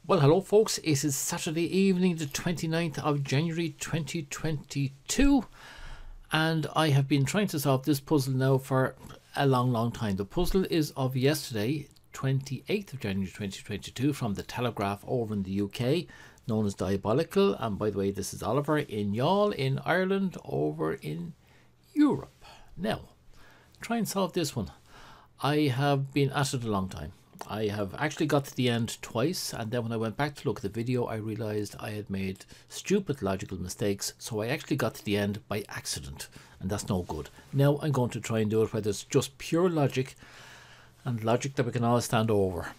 Well, hello folks, it is Saturday evening, the 29th of January 2022, and I have been trying to solve this puzzle now for a long time. The puzzle is of yesterday, 28th of January 2022, from TheTelegraph over in the UK, known as Diabolical. And by the way, this is Oliver in Youghal in Ireland, over in Europe. Now, try and solve this one. I have been at it a long time. I have actually got to the end twice, and then when I went back to look at the video I realized I had made stupid logical mistakes, so I actually got to the end by accident, and that's no good. Now I'm going to try and do it where there's just pure logic, and logic that we can all stand over.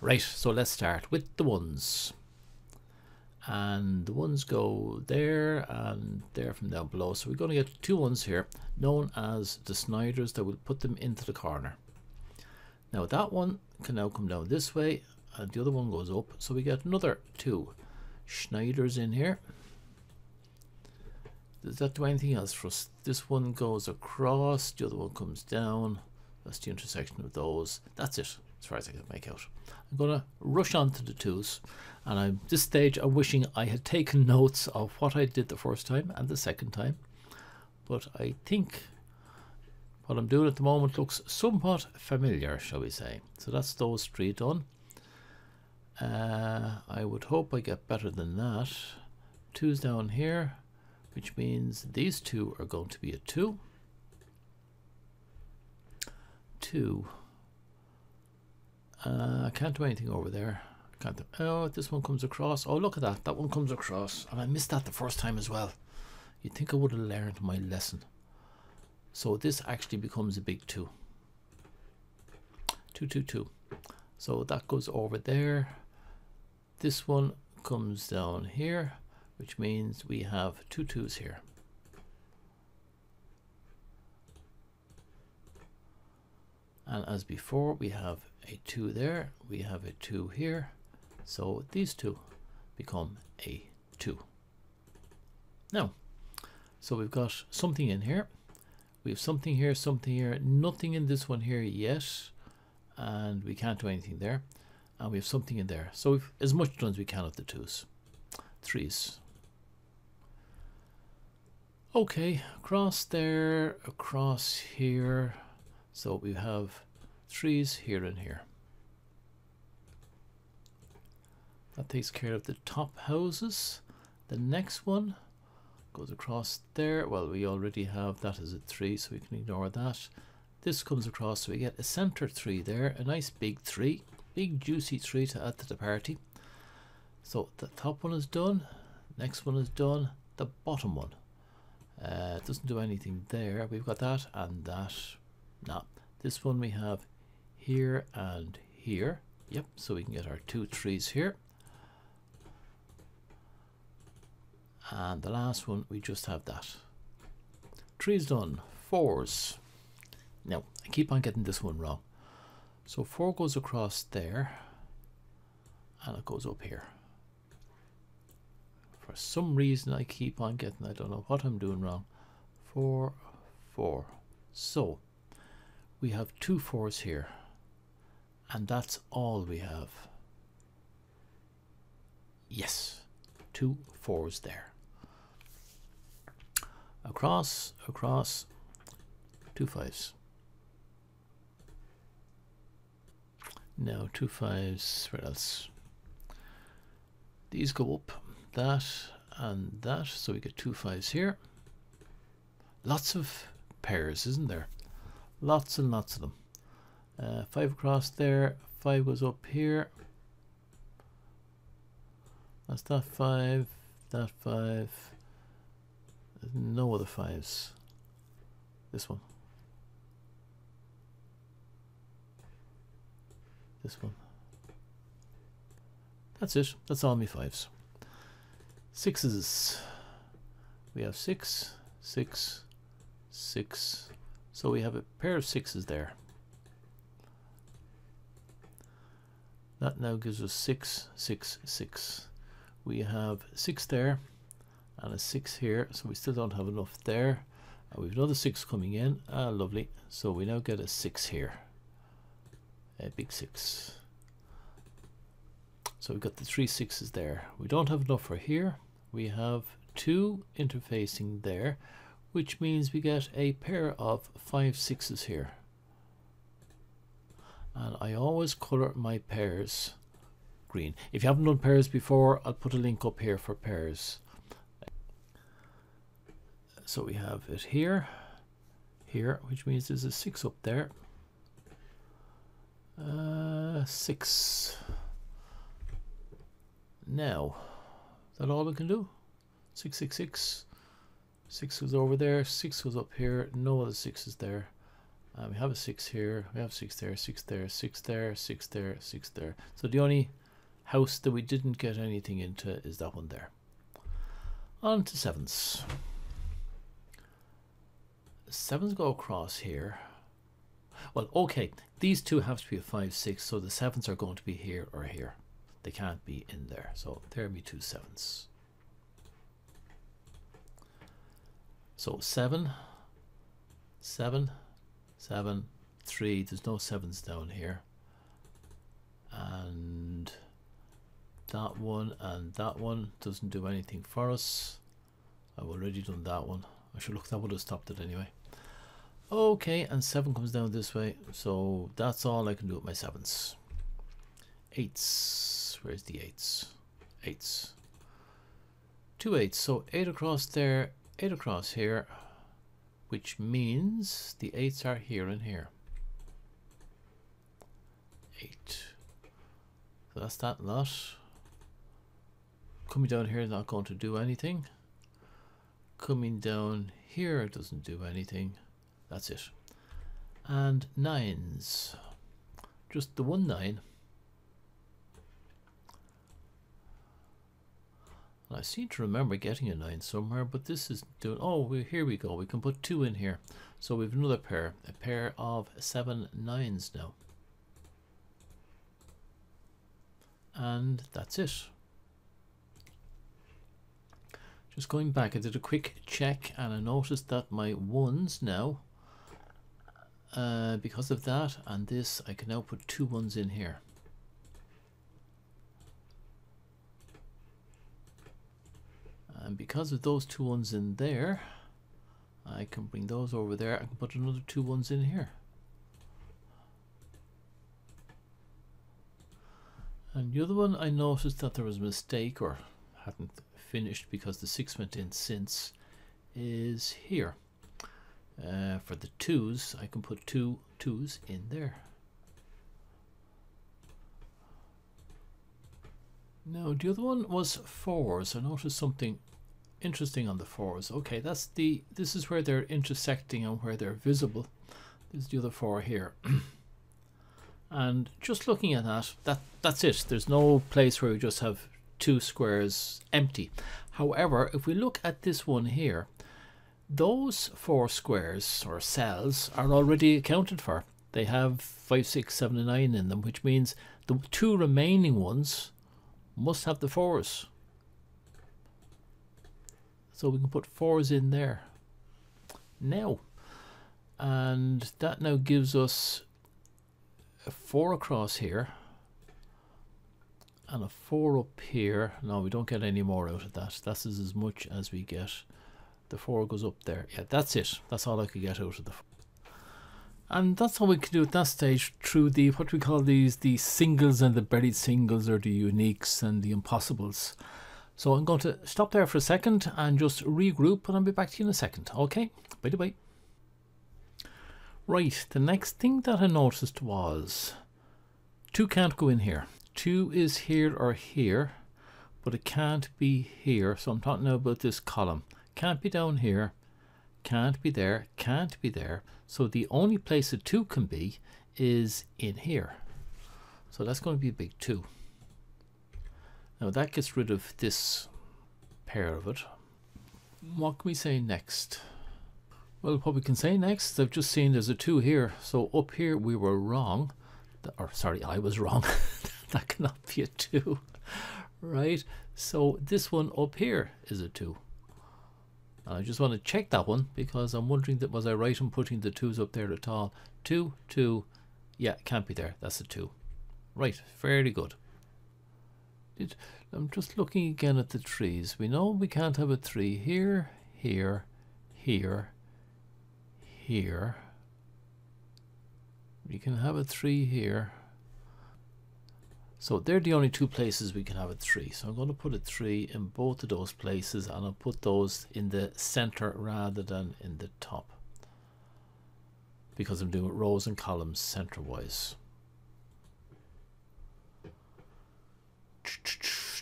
Right, so let's start with the ones, and the ones go there and there from down below. So we're going to get two ones here known as the Snyders that will put them into the corner. Now that one can now come down this way, and the other one goes up, so we get another two Schneiders in here. Does that do anything else for us? This one goes across, the other one comes down. That's the intersection of those. That's it, as far as I can make out. I'm going to rush on to the twos, and at this stage I'm wishing I had taken notes of what I did the first time and the second time, but I think what I'm doing at the moment looks somewhat familiar, shall we say. So that's those three done. I would hope I get better than that. Two's down here, which means these two are going to be a two. Two. I can't do anything over there. Can't do, oh, this one comes across. Oh, look at that. That one comes across. And I missed that the first time as well. You'd think I would have learned my lesson. So this actually becomes a big two. Two. So that goes over there. This one comes down here, which means we have two twos here. And as before, we have a two there, we have a two here. So these two become a two. Now, so we've got something in here. We have something here, nothing in this one here yet, and we can't do anything there, and we have something in there. So we've as much done as we can of the twos. Threes. Okay, across there, across here, so we have threes here and here. That takes care of the top houses. The next one goes across there. Well, we already have that as a three, so we can ignore that. This comes across, so we get a center three there, a nice big three, big juicy three to add to the party. So the top one is done, next one is done, the bottom one doesn't do anything there. We've got that and that. Now this one we have here and here. Yep, so we can get our two threes here. And the last one, we just have that. Threes done. Fours. Now, I keep on getting this one wrong. So 4 goes across there, and it goes up here. For some reason, I keep on getting, I don't know what I'm doing wrong. 4, 4. So, we have two 4s here, and that's all we have. Yes, two 4s there. Across, two 5s. Now two 5s, where else? These go up, that and that, so we get two 5s here. Lots of pairs, isn't there? Lots and lots of them. 5 across there, 5 goes up here. That's that 5, that 5. There's no other 5s. This one. This one. That's it. That's all my 5s. 6s. We have 6, 6, 6. So we have a pair of 6s there. That now gives us 6, 6, 6. We have 6 there and a 6 here, so we still don't have enough there. We've another 6 coming in. Ah, lovely. So we now get a 6 here. A big 6. So we've got the 3 6s there. We don't have enough for here. We have 2 interfacing there, which means we get a pair of 5 6s here. And I always colour my pairs green. If you haven't done pairs before, I'll put a link up here for pairs. So we have it here, here, which means there's a 6 up there. 6. Now, is that all we can do? 6 6 6. 6 goes over there, 6 goes up here, no other 6 is there. We have a 6 here, we have 6 there, 6 there, 6 there, 6 there, 6 there. So the only house that we didn't get anything into is that one there. On to 7s. 7s go across here. Well, okay, these two have to be a 5 6, so the 7s are going to be here or here. They can't be in there, so there will be 2 7s. So 7, 7, 7, 3. There's no 7s down here. And that one and that one doesn't do anything for us. I've already done that one. I should look, that would have stopped it anyway. Okay, and 7 comes down this way, so that's all I can do with my 7s. 8s. Where's the 8s? 8s. 2 8s. So 8 across there, 8 across here, which means the 8s are here and here. 8. So that's that lot. Coming down here is not going to do anything. Coming down here doesn't do anything. That's it. And 9s. Just the 1 9. I seem to remember getting a 9 somewhere, but this is doing, oh, here we go. We can put 2 in here. So we have another pair, a pair of 7 9s now. And that's it. Just going back, I did a quick check and I noticed that my 1s now, because of that and this, I can now put 2 1s in here. And because of those 2 1s in there, I can bring those over there. I can put another 2 1s in here. And the other one, I noticed that there was a mistake, or hadn't finished because the 6 went in since, is here. For the 2s, I can put 2 2s in there. Now the other one was 4s. I noticed something interesting on the 4s. Okay, that's this is where they're intersecting and where they're visible. This is the other 4 here. And just looking at that's it. There's no place where we just have 2 squares empty. However, if we look at this one here, those 4 squares or cells are already accounted for. They have 5 6 7 and 9 in them, which means the 2 remaining ones must have the 4s. So we can put 4s in there now, and that now gives us a 4 across here and a 4 up here. No, we don't get any more out of that. That's as much as we get. The 4 goes up there. Yeah, that's it. That's all I could get out of the 4. And that's all we can do at that stage through the, what we call these, the singles and the buried singles, or the uniques and the impossibles. So I'm going to stop there for a second and just regroup, and I'll be back to you in a second. Okay, bye. Right, the next thing that I noticed was 2 can't go in here. 2 is here or here, but it can't be here. So I'm talking now about this column. Can't be down here, can't be there, can't be there. So the only place a 2 can be is in here. So that's going to be a big 2. Now that gets rid of this pair of it. What can we say next? Well, what we can say next, I've just seen there's a 2 here. So up here we were wrong. Or sorry, I was wrong. That cannot be a 2. Right? So this one up here is a 2. And I just want to check that one because I'm wondering, that was I right in putting the 2s up there at all? 2, 2. Yeah, can't be there. That's a 2. Right, fairly good. I'm just looking again at the trees. We know we can't have a 3 here, here, here, here. We can have a 3 here. So they're the only two places we can have a 3. So I'm going to put a 3 in both of those places, and I'll put those in the center rather than in the top, because I'm doing rows and columns center wise.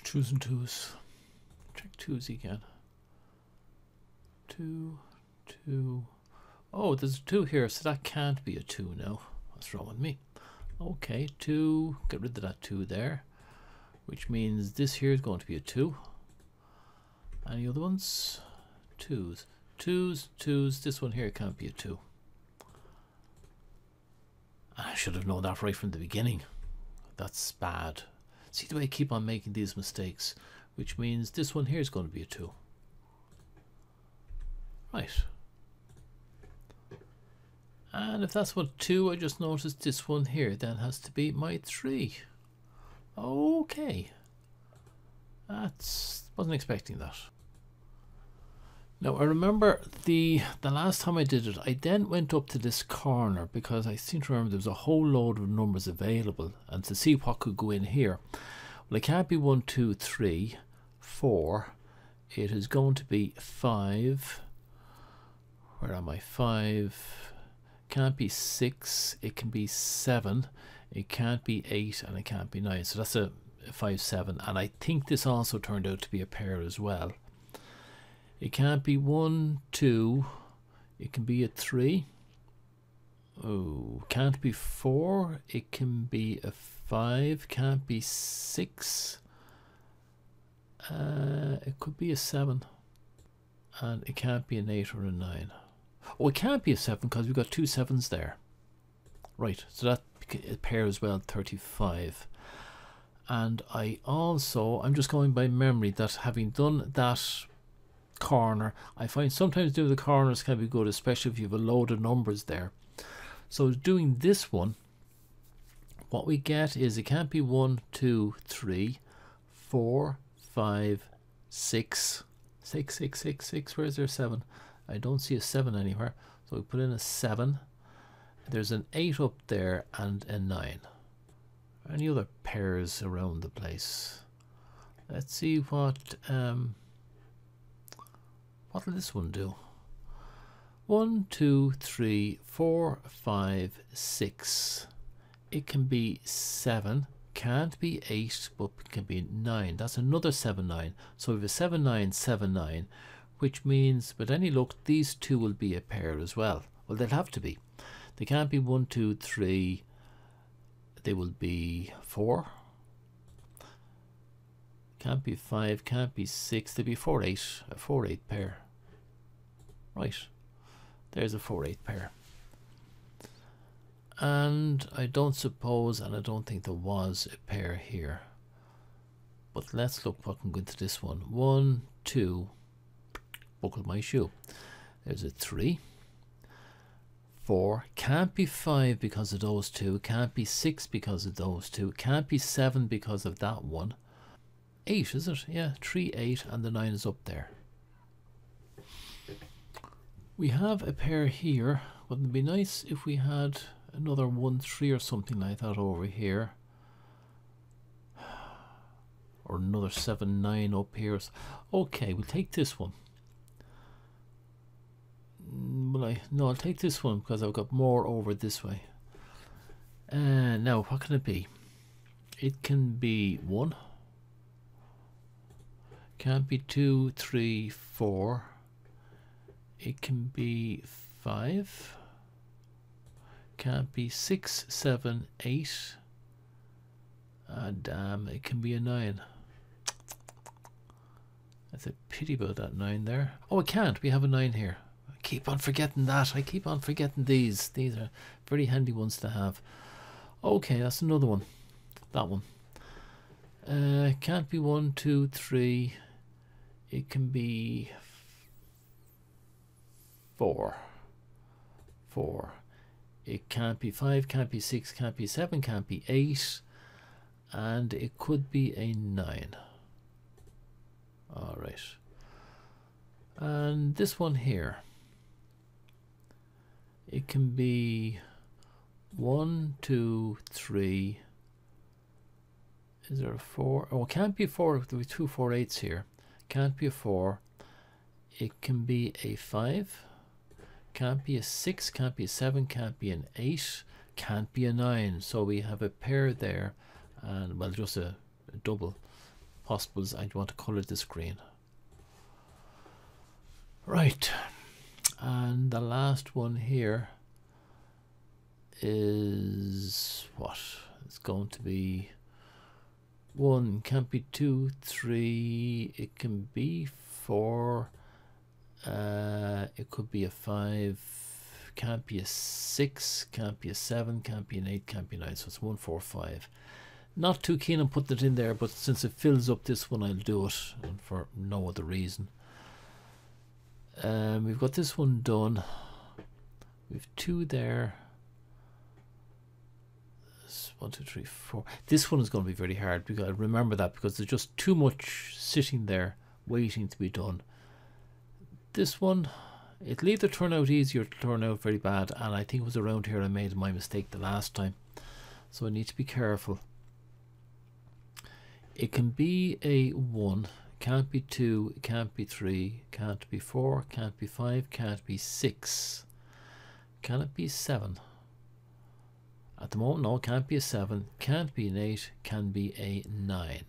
Twos and twos. Check twos again. 2, 2. Oh, there's a 2 here, so that can't be a 2 now. What's wrong with me? Okay, 2. Get rid of that 2 there, which means this here is going to be a 2. Any other ones? 2s. 2s, 2s. This one here can't be a 2. I should have known that right from the beginning. That's bad. See the way I keep on making these mistakes, which means this one here is going to be a 2. Right. And if that's what 2, I just noticed this one here then has to be my 3. Okay. Wasn't expecting that. Now I remember the last time I did it, I then went up to this corner because I seem to remember there was a whole load of numbers available, and to see what could go in here. Well, it can't be 1, 2, 3, 4. It is going to be 5. Where am I? 5. Can't be 6. It can be 7. It can't be 8, and it can't be 9. So that's a 5, 7. And I think this also turned out to be a pair as well. It can't be 1, 2. It can be a 3. Oh, can't be 4. It can be a 5. Can't be 6. It could be a 7. And it can't be an 8 or a 9. Oh, it can't be a 7 because we've got 2 7s there. Right, so that a pair as well, 35. And I'm just going by memory that having done that corner, I find sometimes doing the corners can be good, especially if you have a load of numbers there. So doing this one, what we get is it can't be 1, 2, 3, 4, 5, 6. 6, 6, 6, 6. Where's there 7? I don't see a 7 anywhere. So we put in a 7. There's an 8 up there and a 9. Any other pairs around the place? Let's see what will this one do? 1, 2, 3, 4, 5, 6. It can be 7. Can't be 8, but it can be 9. That's another 7, 9. So we have a 7, 9, 7, 9, which means, with any luck, these two will be a pair as well. Well, they'll have to be. They can't be 1, 2, 3. They will be 4. Can't be 5. Can't be 6. They'll be 4, 8. A 4, 8 pair. Right. There's a 4, 8 pair. And I don't suppose, and I don't think there was a pair here. But let's look what can go into this one. 1, 2. Buckle my shoe. There's a 3. 4. Can't be 5 because of those two. Can't be 6 because of those two. Can't be 7 because of that one. 8, is it? Yeah, 3, 8, and the 9 is up there. We have a pair here. Wouldn't it be nice if we had another 1, 3 or something like that over here? Or another 7, 9 up here. Okay, we'll take this one. No, I'll take this one because I've got more over this way. Now, what can it be? It can be 1. Can't be 2, 3, 4. It can be 5. Can't be 6, 7, 8. Damn, it can be a 9. That's a pity about that 9 there. Oh, it can't. We have a 9 here. I keep on forgetting that. I keep on forgetting these. These are very handy ones to have. Okay, that's another one. That one. Can't be 1, 2, 3. It can be 4. 4. It can't be 5, can't be 6, can't be 7, can't be 8. and it could be a 9. All right. And this one here, it can be 1, 2, 3. Is there a 4? Oh, it can't be a 4. There are 2 4/8s here. Can't be a 4. It can be a 5. Can't be a 6. Can't be a 7. Can't be an 8. Can't be a 9. So we have a pair there, and well, just a double possibles. I want to color this green. Right, and the last one here is what? It's going to be 1, can't be 2, 3, it can be 4, it could be a 5, can't be a 6, can't be a 7, can't be an 8, can't be a 9, so it's 1, 4, 5. Not too keen on putting it in there, but since it fills up this one, I'll do it, and for no other reason. We've got this one done. We've 2 there. 1, 2, 3, 4. This one is going to be very hard, because I remember that, because there's just too much sitting there waiting to be done. This one, it'll either turn out easy or turn out very bad, and I think it was around here I made my mistake the last time, so I need to be careful. It can be a 1, can't be 2, can't be 3, can't be 4, can't be 5, can't be 6. Can it be 7? At the moment, no, can't be a 7, can't be an 8, can be a 9.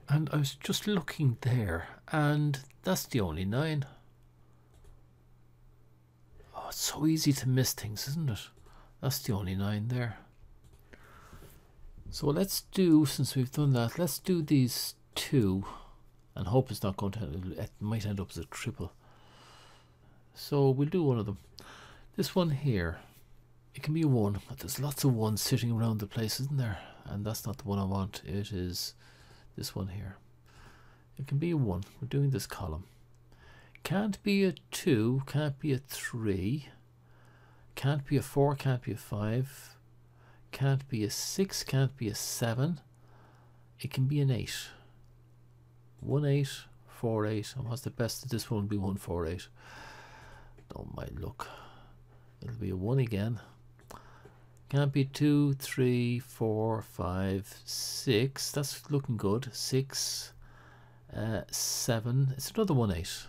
And I was just looking there, and that's the only 9. Oh, it's so easy to miss things, isn't it? That's the only 9 there. So let's do, since we've done that, let's do these 2 and hope it's not going to, it might end up as a triple. So we'll do one of them. This one here, it can be a 1, but there's lots of 1s sitting around the place, isn't there? And that's not the one I want. It is this one here. It can be a 1. We're doing this column. Can't be a 2, can't be a 3, can't be a 4, can't be a 5, can't be a 6, can't be a 7. It can be an 8. 1, 8, 4, 8. And what's the best of this one? Will be 1, 4, 8. Don't mind luck. It'll be a 1 again. Can't be 2, 3, 4, 5, 6. That's looking good. 6, 7. It's another 1, 8.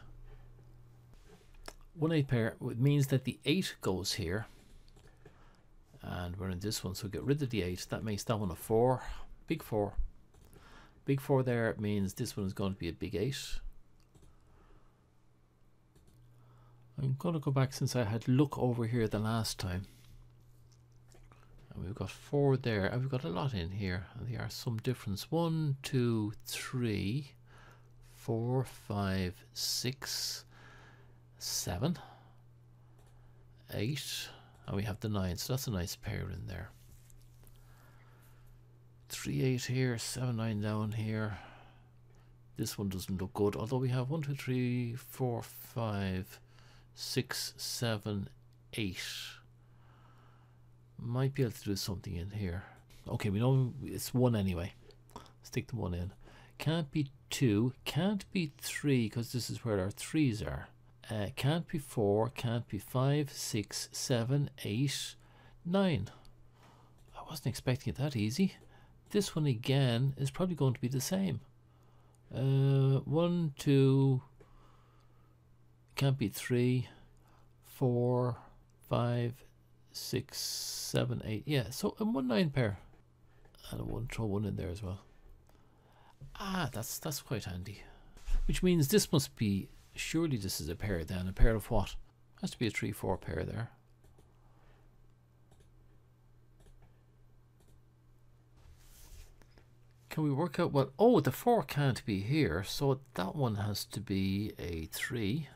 1, 8 pair. It means that the 8 goes here. And we're in this one, so get rid of the 8. That makes that one a 4. Big 4. Big 4 there means this one is going to be a big 8. I'm going to go back, since I had look over here the last time. And we've got 4 there, and we've got a lot in here, and there are some difference. 1, 2, 3, 4, 5, 6, 7, 8, and we have the 9, so that's a nice pair in there. 3, 8 here, 7, 9 down here. This one doesn't look good, although we have 1, 2, 3, 4, 5, 6, 7, 8. Might be able to do something in here. Okay, we know it's 1 anyway. Stick the 1 in. Can't be 2, can't be 3, because this is where our 3s are. Can't be 4, can't be 5, 6, 7, 8, 9. I wasn't expecting it that easy. This one again is probably going to be the same. 1, 2, can't be 3, 4, 5, 6, 7, 8. Yeah, so a 1, 9 pair. And I won't throw 1 in there as well. Ah, that's quite handy. Which means this must be, surely this is a pair then. A pair of what? Has to be a 3, 4 pair there. Can we work out what? Oh, the 4 can't be here, so that one has to be a 3,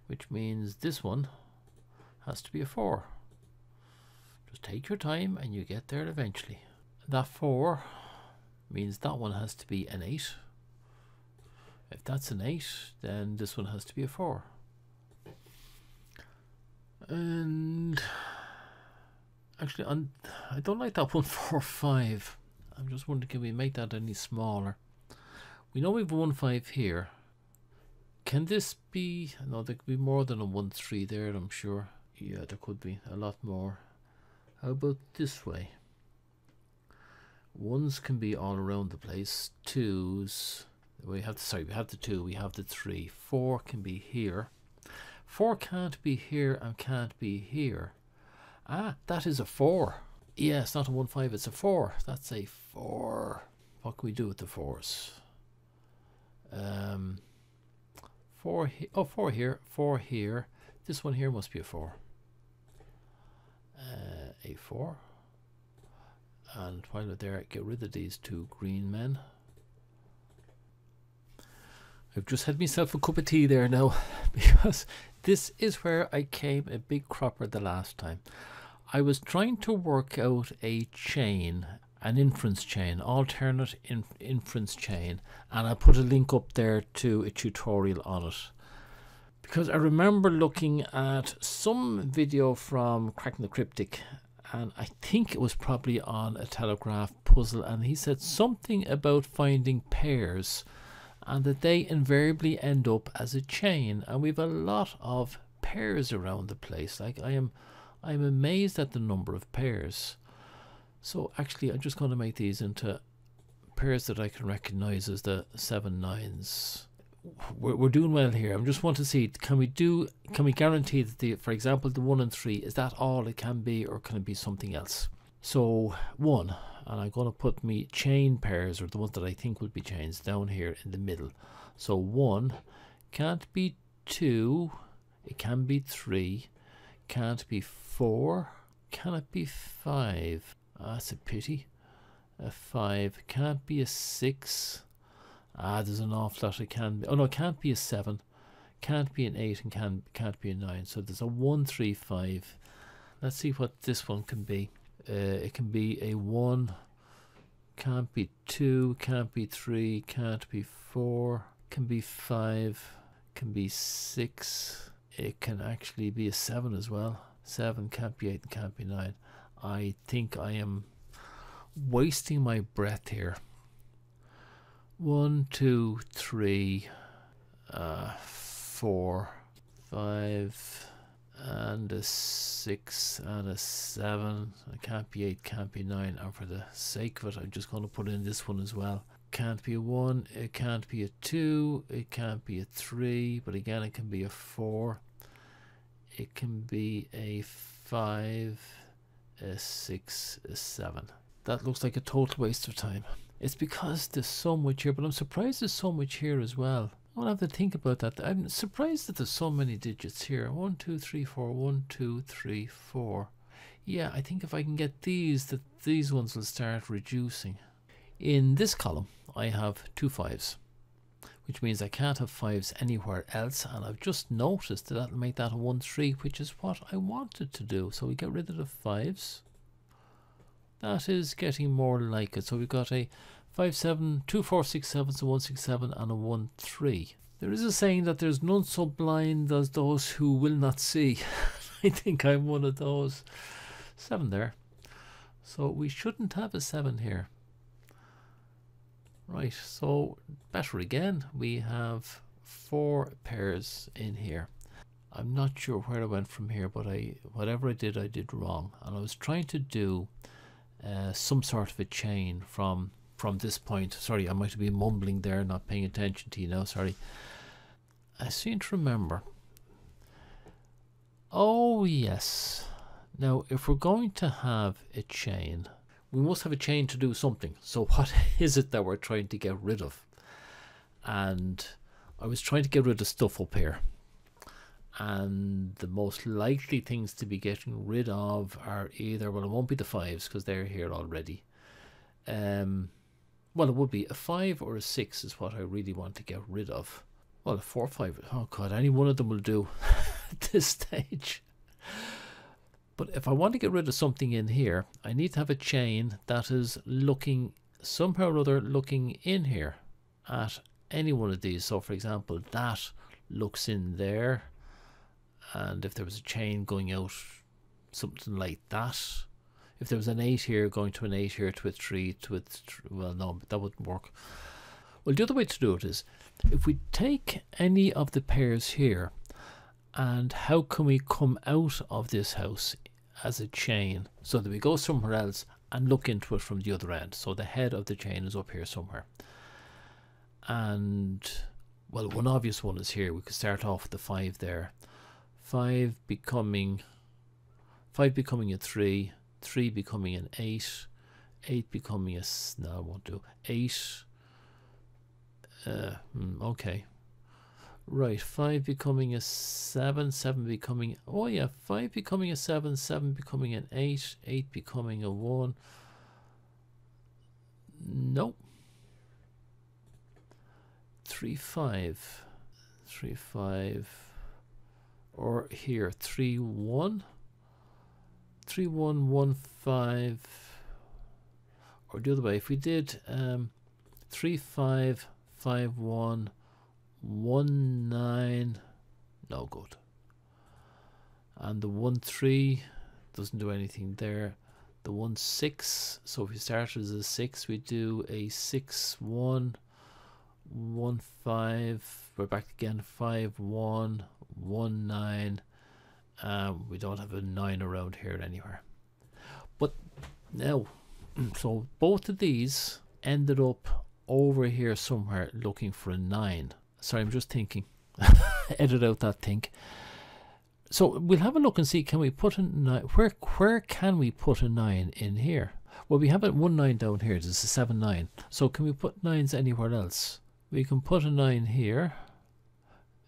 which means this one has to be a 4. Just take your time and you get there eventually. That 4 means that one has to be an 8. If that's an 8, then this one has to be a 4. Actually, I don't like that 1, 4, 5. I'm just wondering, can we make that any smaller? We know we have a 1, 5 here. Can this be? No, there could be more than a 1, 3 there, I'm sure. Yeah, there could be a lot more. How about this way? Ones can be all around the place. Twos. We have the, we have the 2, we have the 3. 4 can be here. 4 can't be here and can't be here. Ah, that is a 4. Yeah, it's not a 1, 5, it's a 4. That's a 4. What can we do with the 4s? 4 oh, 4 here, 4 here. This one here must be a 4. A 4. And while we're there, get rid of these 2 green men. I've just had myself a cup of tea there now, because this is where I came a big cropper the last time. I was trying to work out a chain, an inference chain, alternate inference chain, and I put a link up there to a tutorial on it. Because I remember looking at some video from Cracking the Cryptic, and I think it was probably on a Telegraph puzzle, and he said something about finding pairs and that they invariably end up as a chain, and we've a lot of pairs around the place. Like I'm amazed at the number of pairs. So actually I'm just going to make these into pairs that I can recognize as the 7 9s. We're doing well here. I just want to see, can we guarantee that for example the 1 and 3, is that all it can be, or can it be something else? So 1, and I'm going to put me chain pairs, or the ones that I think will be chains, down here in the middle. So 1 can't be 2, it can be 3, can't be 4, can it be 5? That's a pity. A 5 can't be a 6. There's an awful lot it can be. Oh no, it can't be a 7, can't be an 8, and can't be a 9. So there's a 1, 3, 5. Let's see what this one can be. It can be a 1, can't be 2, can't be 3, can't be 4, can be 5, can be 6. It can actually be a 7 as well. 7 can't be 8 and can't be 9. I think I am wasting my breath here. 1, 2, 3, 4, 5, and a 6 and a 7. It can't be 8, can't be 9, and for the sake of it I'm just going to put in this one as well. Can't be a 1, it can't be a 2, it can't be a 3, but again it can be a 4, it can be a 5, a 6, a 7. That looks like a total waste of time. It's because there's so much here, but I'm surprised there's so much here as well. I don't have to think about that. I'm surprised that there's so many digits here. 1, 2, 3, 4, 1, 2, 3, 4. Yeah, I think if I can get these ones will start reducing. In this column, I have 2 5s, which means I can't have 5s anywhere else, and I've just noticed that that'll make that a 1, 3, which is what I wanted to do. So we get rid of the 5s. That is getting more like it. So we've got a 5, 7, 2, 4, 6, 7, so 1, 6, 7, and a 1, 3. There is a saying that there's none so blind as those who will not see. I think I'm one of those. 7 there. So we shouldn't have a 7 here. Right, so better again. We have 4 pairs in here. I'm not sure where I went from here, but whatever I did wrong. And I was trying to do some sort of a chain from this point. Sorry, I might have been mumbling there, not paying attention to you now, sorry. I seem to remember. Oh yes. Now if we're going to have a chain, we must have a chain to do something. So what is it that we're trying to get rid of? And I was trying to get rid of stuff up here. And the most likely things to be getting rid of are either, well, it won't be the 5s because they're here already. Well, it would be a 5 or a 6 is what I really want to get rid of. Well, a 4 or 5, oh god, any one of them will do at this stage. But if I want to get rid of something in here, I need to have a chain that is looking somehow or other looking in here at any one of these. So for example, that looks in there. And if there was a chain going out, something like that, If there was an 8 here, going to an 8 here, to a 3, to a well, no, that wouldn't work. Well, the other way to do it is, if we take any of the pairs here, and how can we come out of this house as a chain so that we go somewhere else and look into it from the other end? So the head of the chain is up here somewhere. And, well, one obvious one is here. We could start off with the 5 there. 5 becoming a 3, 3 becoming an 8, 8 becoming a, no, I won't do, 8, okay, right, 5 becoming a 7, 7 becoming, oh yeah, 5 becoming a 7, 7 becoming an 8, 8 becoming a 1, nope, 3, 5, 3, 5, or here, 3, 1, 3, 1, 1, 5, or the other way, if we did 3, 5, 5, 1, 1, 9, no good. And the 1, 3 doesn't do anything there. The 1, 6, so if we started as a 6, we do a 6, 1, 1, 5, we're back again, 5, 1, 1, 9. We don't have a 9 around here anywhere. But now, so both of these ended up over here somewhere looking for a 9. Sorry, I'm just thinking. Edit out that think. So we'll have a look and see, can we put a 9? Where can we put a 9 in here? Well, we have a 1, 9 down here. There's a 7, 9. So can we put 9s anywhere else? We can put a 9 here.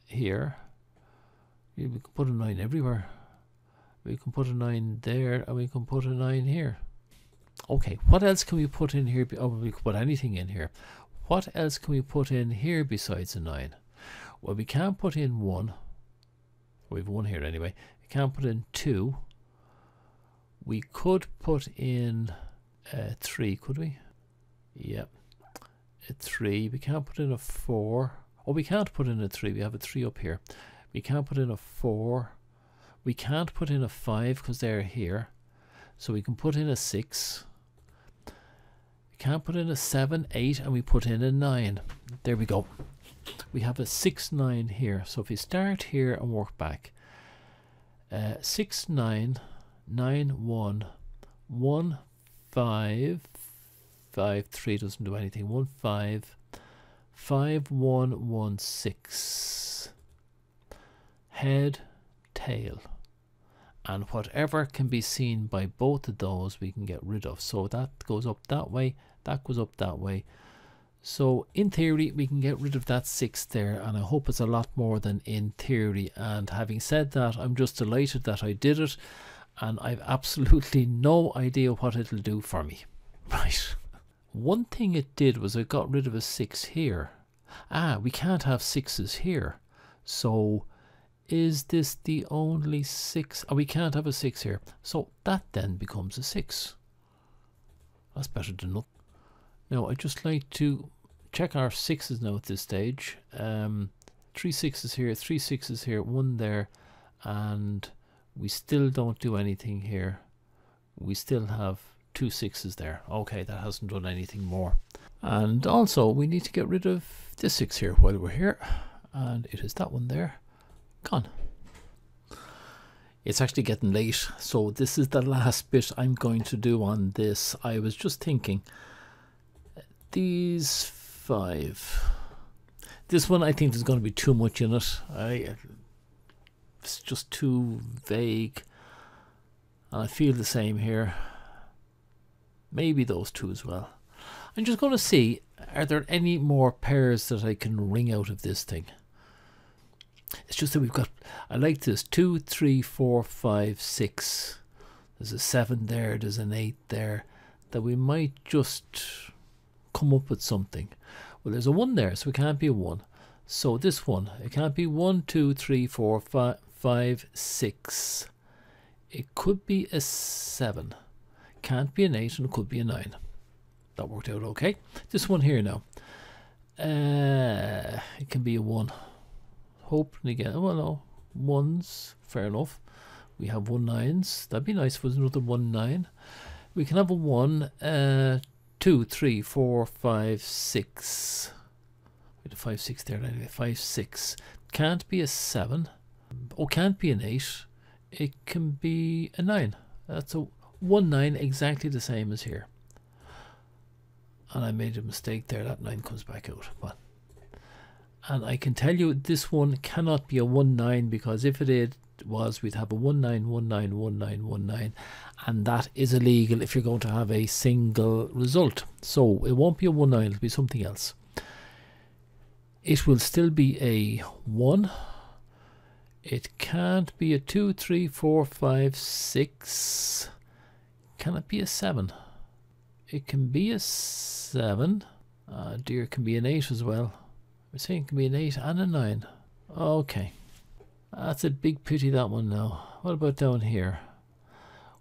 Here. We can put a 9 everywhere. We can put a 9 there, and we can put a 9 here. Okay, what else can we put in here? Oh, we could put anything in here. What else can we put in here besides a 9? Well, we can't put in 1. We have 1 here anyway. We can't put in 2. We could put in 3, could we? Yep. A 3. We can't put in a 4. Oh, we can't put in a 3. We have a 3 up here. We can't put in a 4. We can't put in a 5 because they're here. So we can put in a 6. We can't put in a 7, 8, and we put in a 9. There we go. We have a 6, 9 here. So if we start here and work back, 6, 9, 9, 1, 1, 5, 5, 3 doesn't do anything, 1, 5, 5, 1, 1, 6. Head, tail. And whatever can be seen by both of those we can get rid of. So that goes up that way, that goes up that way. So in theory we can get rid of that 6 there, and I hope it's a lot more than in theory. And having said that, I'm just delighted that I did it, and I've absolutely no idea what it'll do for me. Right. One thing it did was it got rid of a 6 here. We can't have 6s here. So is this the only 6? We can't have a 6 here. So that then becomes a 6. That's better than nothing. Now I'd just like to check our 6s now at this stage. 3 6s here, 3 6s here, 1 there, and we still don't do anything here. We still have 2 6s there. Okay, that hasn't done anything more. And also we need to get rid of this 6 here while we're here, and it is that one there. Gone. It's actually getting late, so this is the last bit I'm going to do on this. I was just thinking, these 5, this one I think there's going to be too much in it. It's just too vague, and I feel the same here. Maybe those 2 as well. I'm just going to see, are there any more pairs that I can wring out of this thing? It's just that we've got, I like this, 2, 3, 4, 5, 6. There's a 7 there, there's an 8 there, that we might just come up with something. Well, there's a 1 there, so it can't be a 1. So this one, it can't be 1, 2, 3, 4, 5, 6. It could be a 7. Can't be an 8, and it could be a 9. That worked out okay. This one here now, it can be a 1. Hoping again, well no, 1s, fair enough. We have 1 9s, that'd be nice if it was another 1 9. We can have a 1, 2, 3, 4, 5, 6. With a 5, 6 there anyway. 5, 6. Can't be a 7. Oh, can't be an 8. It can be a 9. That's a 1, 9, exactly the same as here. And I made a mistake there. That 9 comes back out. But, and I can tell you this one cannot be a 1, 9, because if it was, we'd have a 1, 9, 1, 9, 1, 9, 1, 9, and that is illegal if you're going to have a single result. So it won't be a 1, 9, it'll be something else. It will still be a 1. It can't be a 2, 3, 4, 5, 6. Can it be a 7? It can be a 7. Dear, it can be an 8 as well. We're saying it can be an 8 and a 9. Okay. That's a big pity, that one now. What about down here?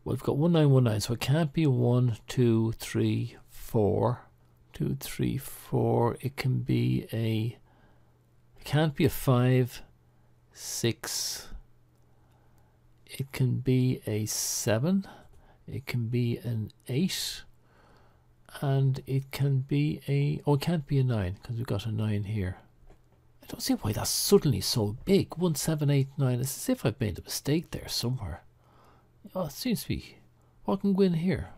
Well, we've got 1, 9, 1, 9, so it can't be 1, 2, 3, 4. 2, 3, 4. It can be a... It can't be a 5, 6. It can be a 7. It can be an 8. And it can be a... Oh, it can't be a 9, because we've got a 9 here. I don't see why that's suddenly so big. 1, 7, 8, 9. It's as if I've made a mistake there somewhere. Oh, it seems to be. What can go in here?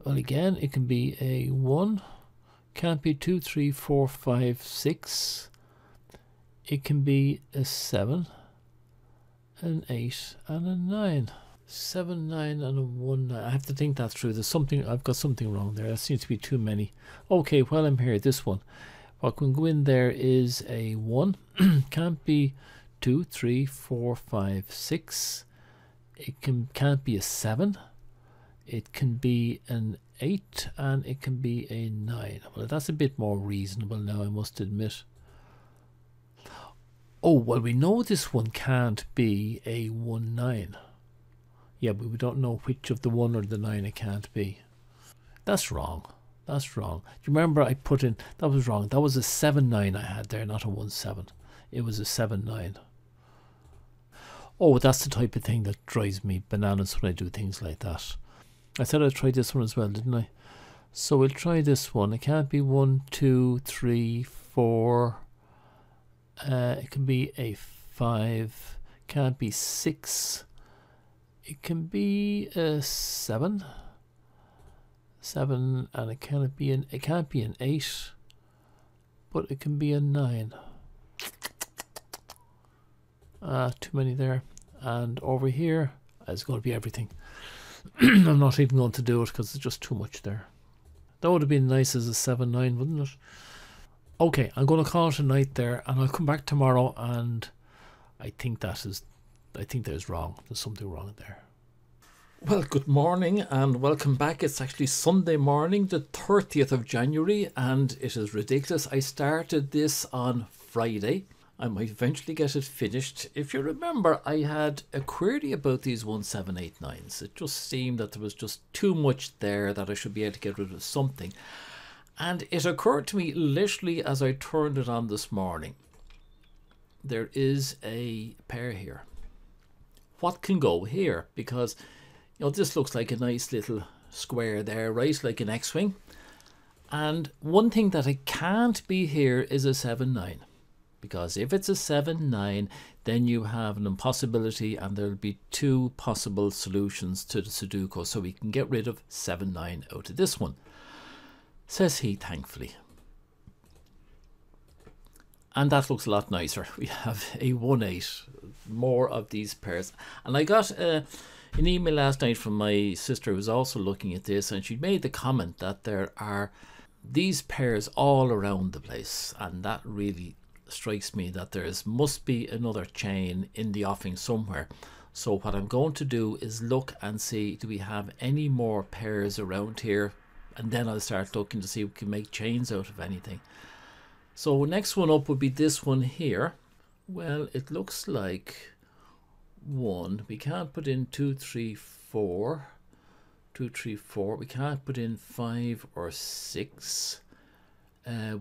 Well, again, it can be a 1. Can't be 2, 3, 4, 5, 6. It can be a 7, an 8, and a 9. 7, 9, and a 1, 9. I have to think that through. There's something. I've got something wrong there. There seems to be too many. Okay, while I'm here, this one. What can go in there is a 1. Can't be 2, 3, 4, 5, 6. It can't be a 7. It can be an 8, and it can be a 9. Well, that's a bit more reasonable now, I must admit. Oh, well, we know this one can't be a 1, 9. Yeah, but we don't know which of the 1 or the 9 it can't be. That's wrong. That's wrong. Do you remember I put in... That was wrong. That was a 7, 9 I had there, not a 1, 7. It was a 7, 9. Oh, that's the type of thing that drives me bananas when I do things like that. I said I'd try this one as well, didn't I? So we'll try this one. It can't be 1, 2, 3, 4. It can be a 5. Can't be 6. It can be a 7. 7, and it can't be an 8, but it can be a 9. Too many there. And over here, it's going to be everything. I'm not even going to do it because it's just too much there. That would have been nice as a 7, 9, wouldn't it? Okay, I'm going to call it a night there, and I'll come back tomorrow, and I think there's wrong. There's something wrong there. Well, good morning and welcome back. It's actually Sunday morning, the 30th of January, and it is ridiculous. I started this on Friday. I might eventually get it finished. If you remember, I had a query about these 1789s. It just seemed that there was just too much there, that I should be able to get rid of something. And it occurred to me literally as I turned it on this morning. There is a pair here. What can go here? Because, you know, this looks like a nice little square there, right? Like an X-wing. And one thing that it can't be here is a 7, 9. Because if it's a 7, 9, then you have an impossibility and there'll be 2 possible solutions to the Sudoku. So we can get rid of 7, 9 out of this one, says he, thankfully. And that looks a lot nicer. We have a 1, 8, more of these pairs. And I got an email last night from my sister who was also looking at this, and she made the comment that there are these pairs all around the place, and that really strikes me that there must be another chain in the offing somewhere. So what I'm going to do is look and see, do we have any more pairs around here, and then I'll start looking to see if we can make chains out of anything. So next one up would be this one here. Well, it looks like 1. We can't put in 2, 3, 4. 2, 3, 4. We can't put in 5 or 6.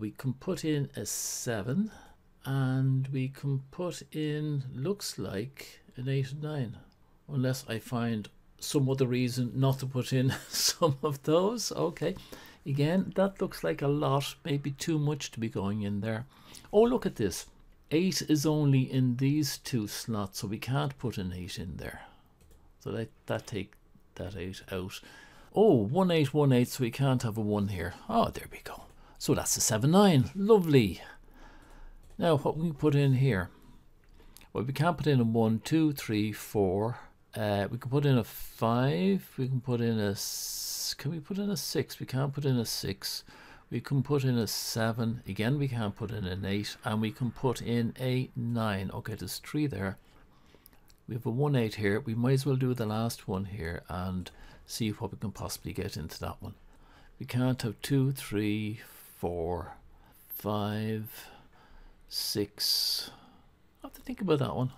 We can put in a 7. And we can put in, looks like, an 8 and 9. Unless I find some other reason not to put in some of those. Okay, again, that looks like a lot, maybe too much to be going in there. Oh, look at this. 8 is only in these 2 slots, so we can't put an 8 in there. So that take that 8 out. Oh, 1 8 1 8, so we can't have a 1 here. Oh, there we go. So that's a 7 9. Lovely. Now what we put in here? Well, we can't put in a 1 2 3 4. We can put in a 5. We can put in a. Can we put in a 6? We can't put in a 6. We can put in a 7. Again, we can't put in an 8. And we can put in a 9. Okay, there's 3 there. We have a 1 8 here. We might as well do the last one here and see what we can possibly get into that one. We can't have 2 3 4 5 6. I have to think about that one.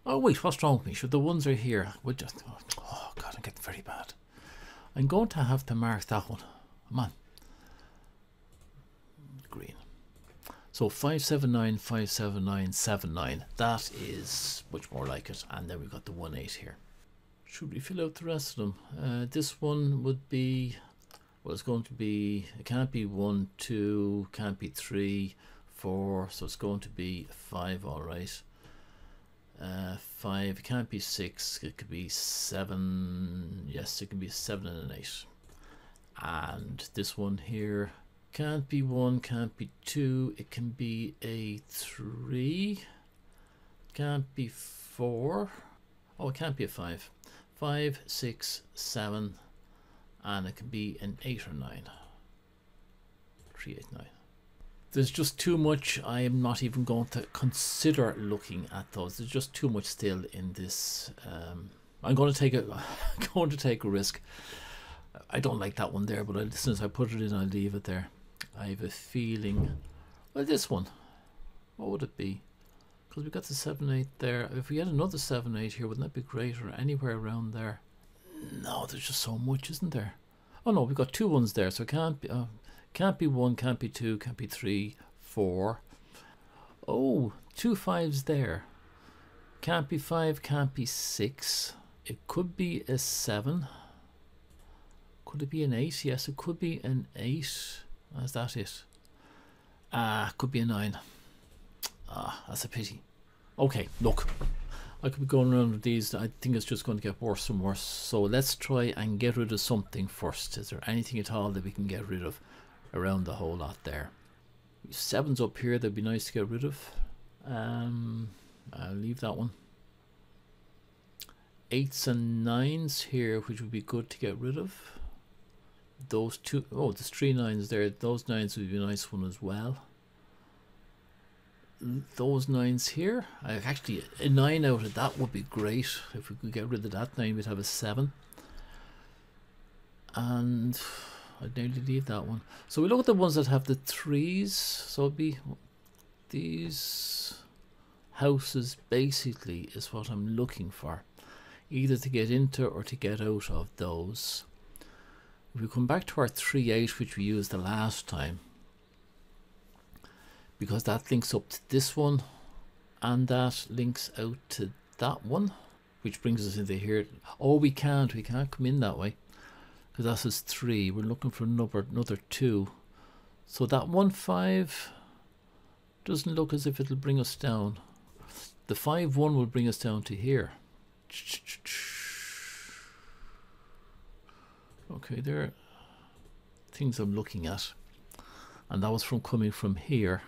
Oh wait, what's wrong with me? Sure, the ones are here. We'll just, oh god, I'm getting very bad. I'm going to have to mark that one. Come on. Green. So 5 7 9 5 7 9 7 9. That is much more like it. And then we've got the 1 8 here. Should we fill out the rest of them? This one would be, well, it's going to be, it can't be 1 2, can't be 3 4, so it's going to be 5, all right. 5, it can't be 6, it could be 7. Yes, it can be 7 and an 8. And this one here can't be 1, can't be 2, it can be a 3, can't be 4. Oh, it can't be a 5. 5 6 7, and it can be an 8 or 9. 3 8 9. There's just too much. I am not even going to consider looking at those. There's just too much still in this. I'm going to take a risk. I don't like that one there, but since I put it in, I'll leave it there. I have a feeling. Well, this one. What would it be? Because we got the 7 8 there. If we had another 7 8 here, wouldn't that be great? Or anywhere around there? No, there's just so much, isn't there? Oh no, we've got 2 1s there, so it can't be. Can't be 1, can't be 2, can't be 3, 4. Oh, 2 5s there. Can't be 5, can't be 6. It could be a 7. Could it be an 8? Yes, it could be an 8. Is that it? Could be a 9. That's a pity. Okay, look. I could be going around with these. I think it's just going to get worse and worse. So let's try and get rid of something first. Is there anything at all that we can get rid of around the whole lot there? 7s up here, that'd be nice to get rid of. I'll leave that one. 8s and 9s here, which would be good to get rid of. Those 2, oh, there's 3 9s there. Those 9s would be a nice one as well. Those 9s here, actually a 9 out of that would be great. If we could get rid of that 9, we'd have a 7. And I'd nearly leave that one. So we look at the ones that have the 3s. So it'd be these houses basically is what I'm looking for, either to get into or to get out of those. If we come back to our 3 8, which we used the last time, because that links up to this one and that links out to that one, which brings us into here. Oh, we can't come in that way because that says 3. We're looking for another 2. So that 1 5 doesn't look as if it'll bring us down. The 5 1 will bring us down to here. Okay, there are things I'm looking at, and that was from coming from here,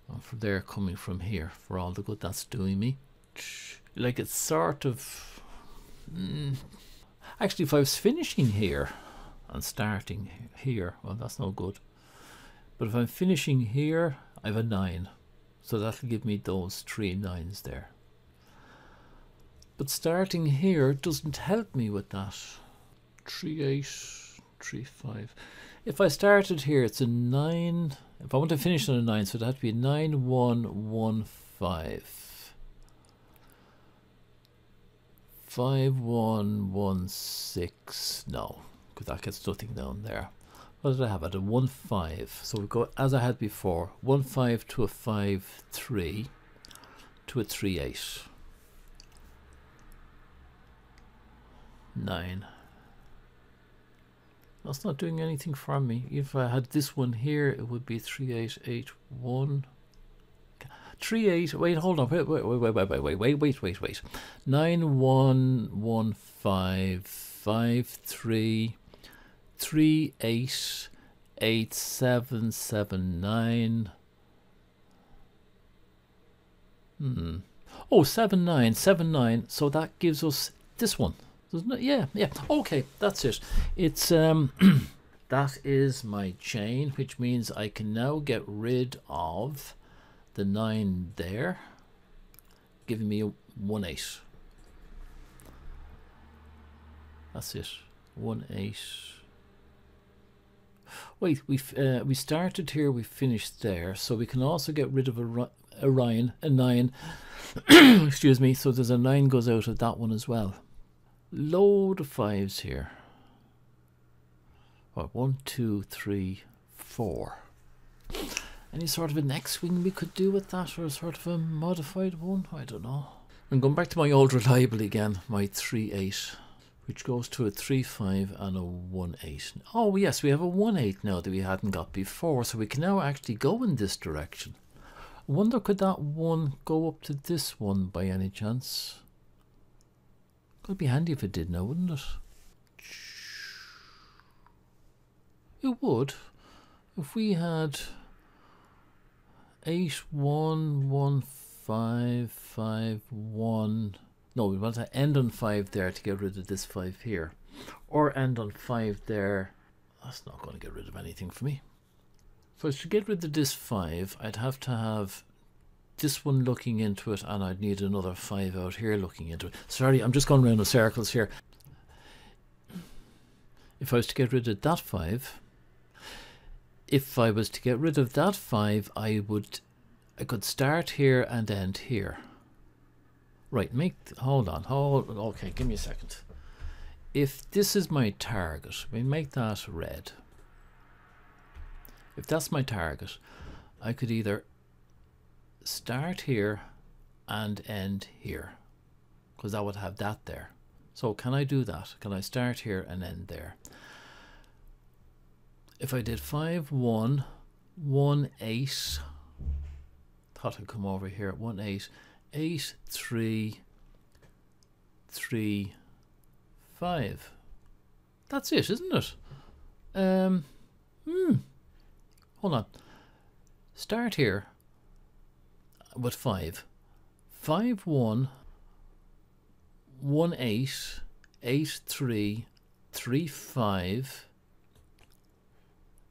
and from there coming from here, for all the good that's doing me. Like it's sort of actually, if I was finishing here and starting here, well, that's no good. But if I'm finishing here, I have a 9, so that'll give me those 3 9s there. But starting here doesn't help me with that. 3 8 3 5. If I started here, it's a 9. If I want to finish on a 9, so it'd have to be 9 1 1 5 5 1 1 6. No, because that gets nothing down there. What did I have? At a 1 5. So we go as I had before. 1 5 to a 5 3 to a 3 8. 9. That's not doing anything for me. If I had this one here, it would be 3, 8, 8, 1. 3, 8. Wait, hold on. Wait. 9, 1, 1, 5, 5, 3, 3, 8, 8, 7, 7, 9. Oh, 7, 9, 7, 9. So that gives us this one, doesn't it? Yeah. Okay, that's it. It's that is my chain, which means I can now get rid of the 9 there, giving me a 1, 8. That's it. 1, 8. Wait, we started here, we finished there, so we can also get rid of a 9. Excuse me. So there's a 9 goes out of that one as well. Load of 5s here. What, 1, 2, 3, 4. Any sort of an X-wing we could do with that, or sort of a modified one? I don't know. I'm going back to my old reliable again, my 3, 8, which goes to a 3, 5 and a 1, 8. Oh yes, we have a 1, 8 now that we hadn't got before, so we can now actually go in this direction. I wonder, could that one go up to this one by any chance? Could be handy if it did now, wouldn't it? It would. If we had 8, 1, 1, 5, 5, 1. No, we want to end on 5 there to get rid of this 5 here. Or end on 5 there. That's not going to get rid of anything for me. So to get rid of this 5, I'd have to have this one looking into it, and I'd need another 5 out here looking into it. Sorry, I'm just going around in circles here. If I was to get rid of that 5, I could start here and end here. Right, hold on, okay, give me a second. If this is my target, we make that red. If that's my target, I could either start here and end here, because I would have that there. So can I do that? Can I start here and end there? If I did 5, 1, 1, 8, thought I'd come over here, 1, 8, 8, 3, 3, 5. That's it, isn't it? Hold on. Start here with 5. 5, 1, 1, 8, 8, 3, 3, 5.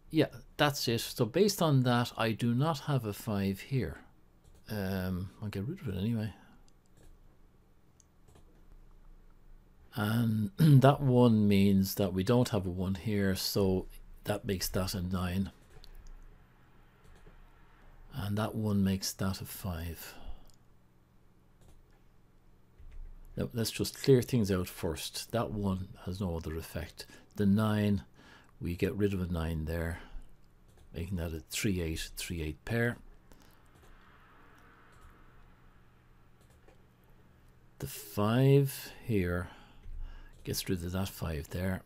Yeah, that's it. So based on that, I do not have a 5 here. I'll get rid of it anyway. And that 1 means that we don't have a 1 here, so that makes that a 9. And that 1 makes that a 5. Now, let's just clear things out first. That 1 has no other effect. The 9, we get rid of a 9 there, making that a 3, 8, 3, 8 pair. The 5 here gets rid of that 5 there.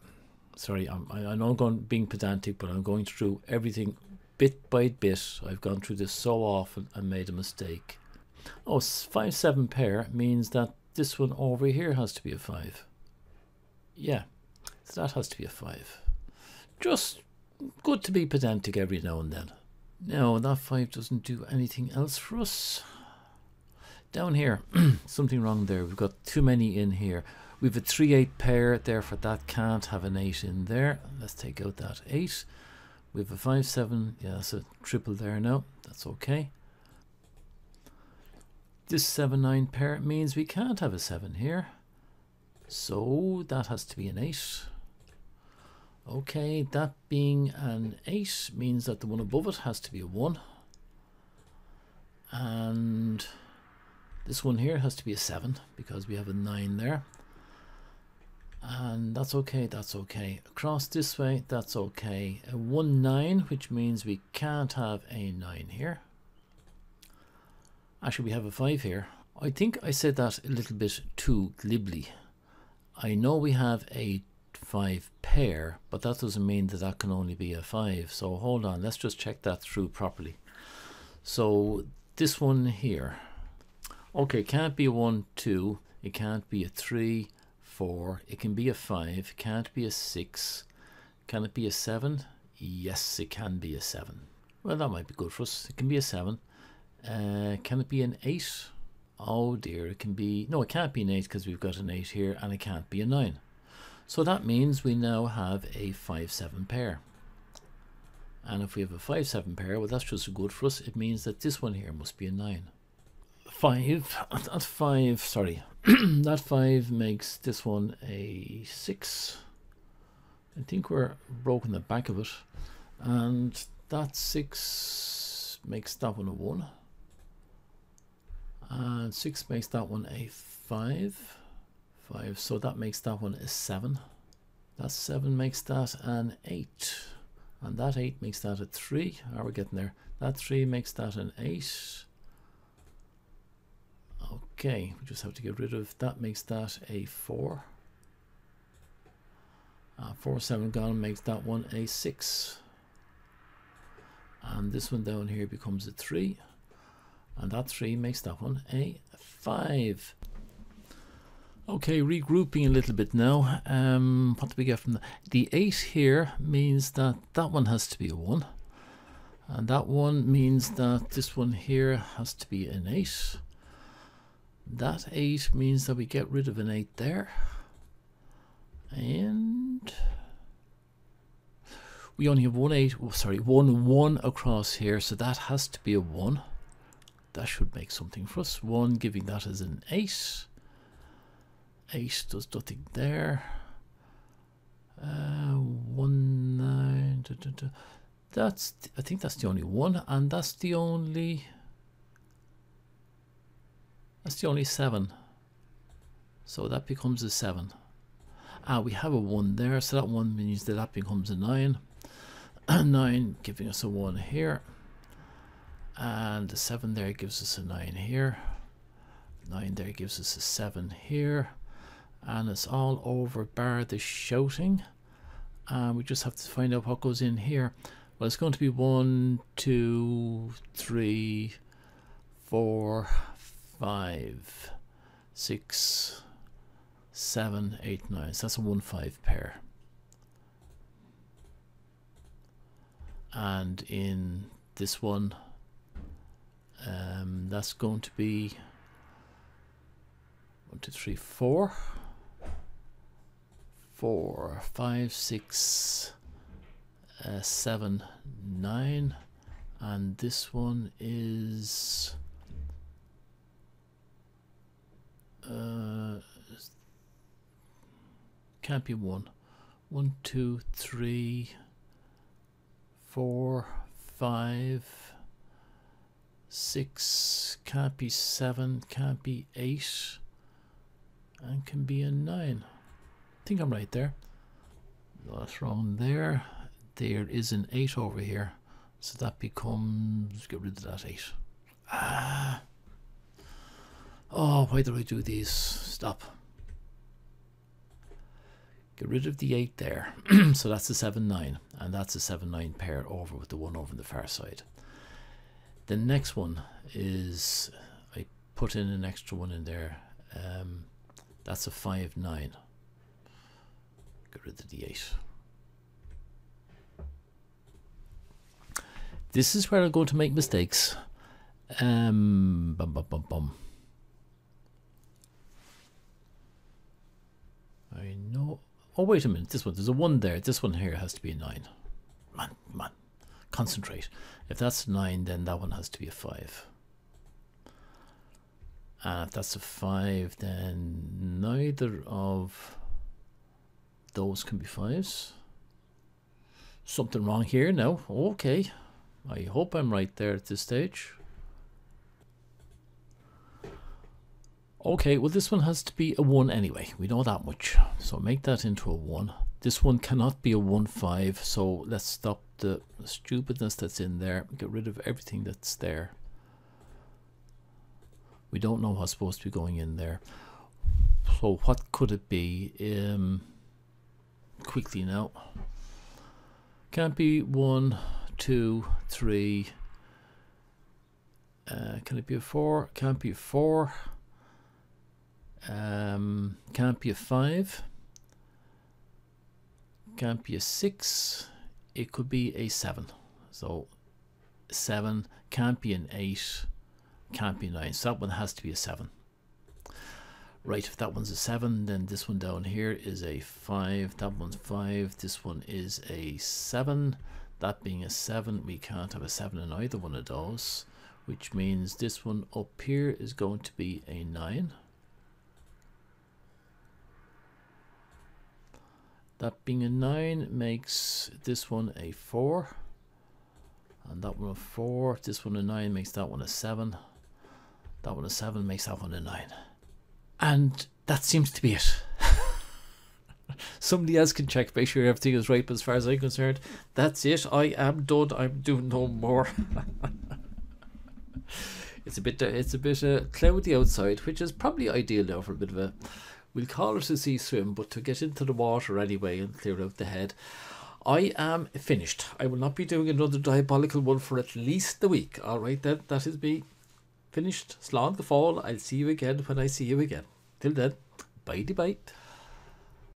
Sorry, I know I'm being pedantic, but I'm going through everything bit by bit. I've gone through this so often and made a mistake. Oh, 5, 7 pair means that this one over here has to be a 5. Yeah, so that has to be a 5. Just good to be pedantic every now and then. No, that 5 doesn't do anything else for us. Down here, something wrong there. We've got too many in here. We've a 3, 8 pair, therefore that can't have an 8 in there. Let's take out that 8. We have a 5, 7. Yeah, that's a triple there now. That's okay. This 7, 9 pair means we can't have a 7 here. So that has to be an 8. Okay, that being an 8 means that the one above it has to be a 1. And this one here has to be a 7 because we have a 9 there. And that's okay, that's okay. Across this way, that's okay. A 1, 9, which means we can't have a 9 here. Actually, we have a 5 here. I think I said that a little bit too glibly. I know we have a 5 pair, but that doesn't mean that that can only be a 5. So hold on, let's just check that through properly. So this one here, okay, can't be a 1, 2, it can't be a 3, 4, it can be a 5, can't be a 6, can it be a 7? Yes, it can be a 7. Well, that might be good for us. It can be a 7. Can it be an 8? Oh dear, it can be, no, it can't be an 8 because we've got an 8 here, and it can't be a 9. So that means we now have a 5-7 pair. And if we have a 5-7 pair, well, that's just good for us. It means that this one here must be a 9. 5, that 5, sorry, that 5 makes this one a 6. I think we're broken the back of it. And that 6 makes that one a 1. And 6 makes that one a 5. 5, so that makes that one a 7. That 7 makes that an 8. And that 8 makes that a 3. Are we getting there? That 3 makes that an 8. Okay, we just have to get rid of that, makes that a 4. 4, 7 gone makes that one a 6. And this one down here becomes a 3. And that 3 makes that one a 5. Okay, regrouping a little bit now. What do we get from the 8 here means that that one has to be a 1. And that one means that this one here has to be an 8. That 8 means that we get rid of an 8 there. And we only have one 8, sorry, one 1 across here, so that has to be a 1. That should make something for us. 1 giving that as an 8. 8 does nothing there. 1, 9. That's, I think that's the only one, and that's the only 7. So that becomes a 7. We have a 1 there, so that 1 means that that becomes a 9. 9 giving us a 1 here. And the 7 there gives us a 9 here. 9 there gives us a 7 here. And it's all over bar the shouting. And we just have to find out what goes in here. Well, it's going to be 1, 2, 3, 4, 5, 6, 7, 8, 9. So that's a 1, 5 pair. And in this one, that's going to be 1, 2, 3, 4. 4, 5, 6, 7, 9, and this one is can't be 1. 1, 2, 3, 4, 5, 6, can't be 7, can't be 8, and can be a 9. I think I'm right there. No, that's wrong there. There is an 8 over here. So that becomes, get rid of that 8. Oh, why did I do these? Stop. Get rid of the 8 there. So that's a 7, 9. And that's a 7, 9 pair over with the 1 over on the far side. The next one is, I put in an extra one in there. That's a 5, 9. Get rid of the 8. This is where I'm going to make mistakes. Bum, bum, bum, bum. I know. Oh, wait a minute. This one, there's a 1 there. This one here has to be a 9. Man, concentrate. If that's a 9, then that one has to be a 5. And if that's a 5, then neither of those can be 5s. Something wrong here now. Okay. I hope I'm right there at this stage. Okay, well this one has to be a 1 anyway. We know that much. So make that into a 1. This one cannot be a 1, 5. So let's stop the stupidness that's in there. Get rid of everything that's there. We don't know what's supposed to be going in there. So what could it be? Quickly now. Can't be 1, 2, 3. Can it be a 4? Can't be a 4. Can't be a 5. Can't be a 6. It could be a 7. So 7 can't be an 8. Can't be 9. So that one has to be a 7. Right, if that one's a 7, then this one down here is a 5. That one's 5. This one is a 7. That being a 7, we can't have a 7 in either one of those, which means this one up here is going to be a 9. That being a 9 makes this one a 4. And that one a 4. This one a 9 makes that one a 7. That one a 7 makes that one a 9. And that seems to be it. Somebody else can check, make sure everything is right, but as far as I'm concerned, that's it. I am done. I'm doing no more. It's a bit cloudy outside, which is probably ideal now for a bit of a, we'll call it a sea swim, but to get into the water anyway and clear out the head. I am finished. I will not be doing another Diabolical one for at least the week. All right, then, that is me finished. Slán the fall. I'll see you again when I see you again. Till then, bye-bye.